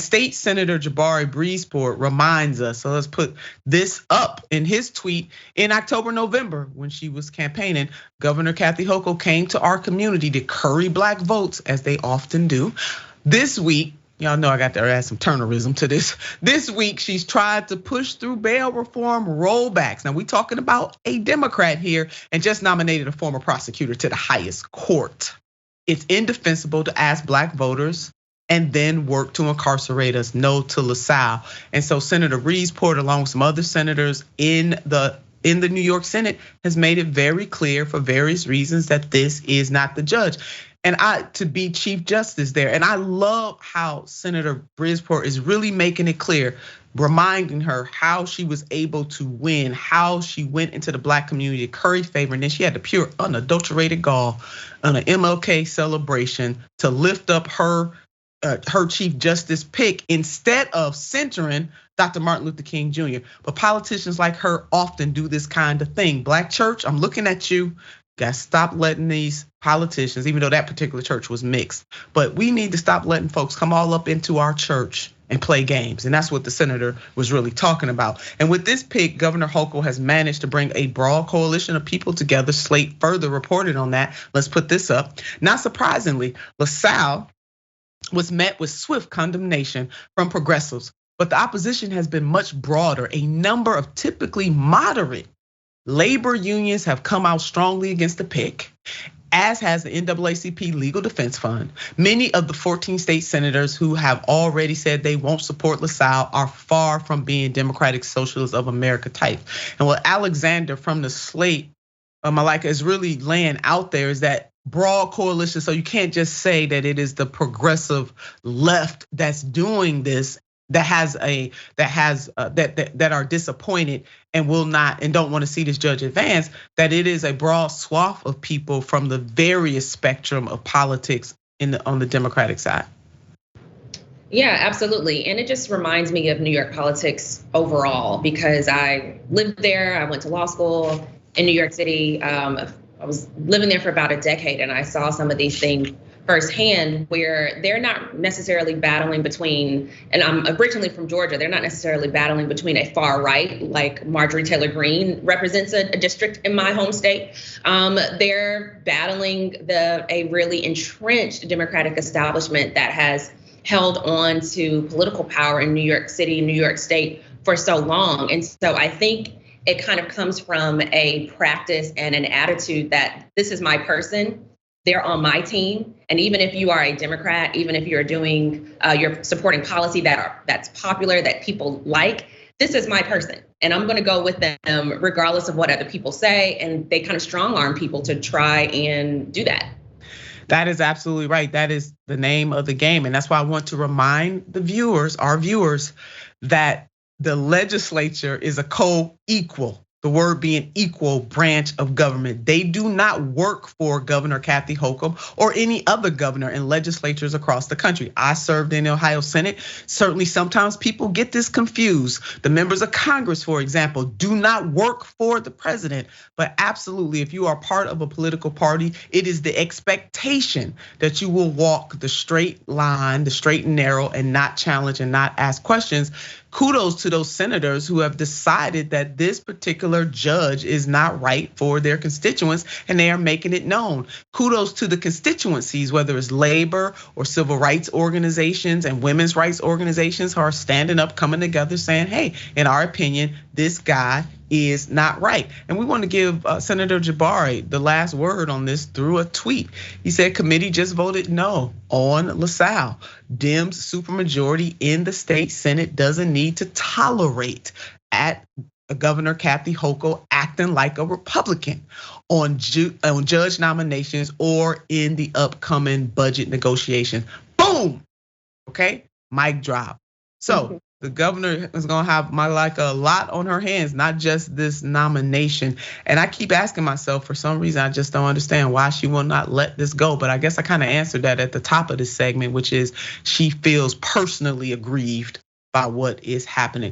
State Senator Jabari Breezeport reminds us, so let's put this up in his tweet in October, November, when she was campaigning. Governor Kathy Hochul came to our community to curry black votes, as they often do. This week, y'all know I got to add some Turnerism to this. This week, she's tried to push through bail reform rollbacks. Now, we're talking about a Democrat here and just nominated a former prosecutor to the highest court. It's indefensible to ask black voters and then work to incarcerate us. No to LaSalle. And so Senator Breezeport, along with some other senators in the New York Senate, has made it very clear for various reasons that this is not the judge. And to be Chief Justice there. And I love how Senator Breezeport is really making it clear, reminding her how she was able to win, how she went into the black community, curried favor, and then she had the pure unadulterated gall on an MLK celebration to lift up her Chief Justice pick instead of centering Dr. Martin Luther King Jr. But politicians like her often do this kind of thing. Black church, I'm looking at you. Got to stop letting these politicians, even though that particular church was mixed, but we need to stop letting folks come all up into our church and play games. And that's what the senator was really talking about. And with this pick, Governor Hochul has managed to bring a broad coalition of people together. Slate further reported on that. Let's put this up. Not surprisingly, LaSalle was met with swift condemnation from progressives, but the opposition has been much broader. A number of typically moderate labor unions have come out strongly against the pick, as has the NAACP Legal Defense Fund. Many of the 14 state senators who have already said they won't support LaSalle are far from being Democratic Socialists of America type. And what Alexander from the Slate, Malaika, is really laying out there is that broad coalition. So you can't just say that it is the progressive left that's doing this, that are disappointed and will not and don't want to see this judge advance, that it is a broad swath of people from the various spectrum of politics on the Democratic side. Yeah, absolutely. And it just reminds me of New York politics overall, because I lived there, I went to law school in New York City. I was living there for about a decade, and I saw some of these things firsthand, where they're not necessarily battling between, and I'm originally from Georgia, they're not necessarily battling between a far right, like Marjorie Taylor Greene represents a district in my home state. They're battling a really entrenched Democratic establishment that has held on to political power in New York City, New York State for so long. And so I think it kind of comes from a practice and an attitude that this is my person, they're on my team. And even if you are a Democrat, even if you're you're supporting policy that's popular, that people like, this is my person. And I'm gonna go with them regardless of what other people say. And they kind of strong arm people to try and do that. That is absolutely right. That is the name of the game. And that's why I want to remind our viewers, that the legislature is a co-equal, the word being equal, branch of government. They do not work for Governor Kathy Hochul or any other governor in legislatures across the country. I served in the Ohio Senate. Certainly sometimes people get this confused. The members of Congress, for example, do not work for the president. But absolutely, if you are part of a political party, it is the expectation that you will walk the straight line, the straight and narrow, and not challenge and not ask questions. Kudos to those senators who have decided that this particular judge is not right for their constituents, and they are making it known. Kudos to the constituencies, whether it's labor or civil rights organizations and women's rights organizations, who are standing up, coming together, saying, hey, in our opinion, this guy is not right. And we want to give Senator Jabari the last word on this through a tweet. He said, committee just voted no on LaSalle. Dems supermajority in the state Senate doesn't need to tolerate Governor Kathy Hochul acting like a Republican on judge nominations or in the upcoming budget negotiation. Boom, okay, mic drop. So the governor is gonna have Malaika a lot on her hands, not just this nomination. And I keep asking myself, for some reason, I just don't understand why she will not let this go. But I guess I kind of answered that at the top of this segment, which is she feels personally aggrieved by what is happening.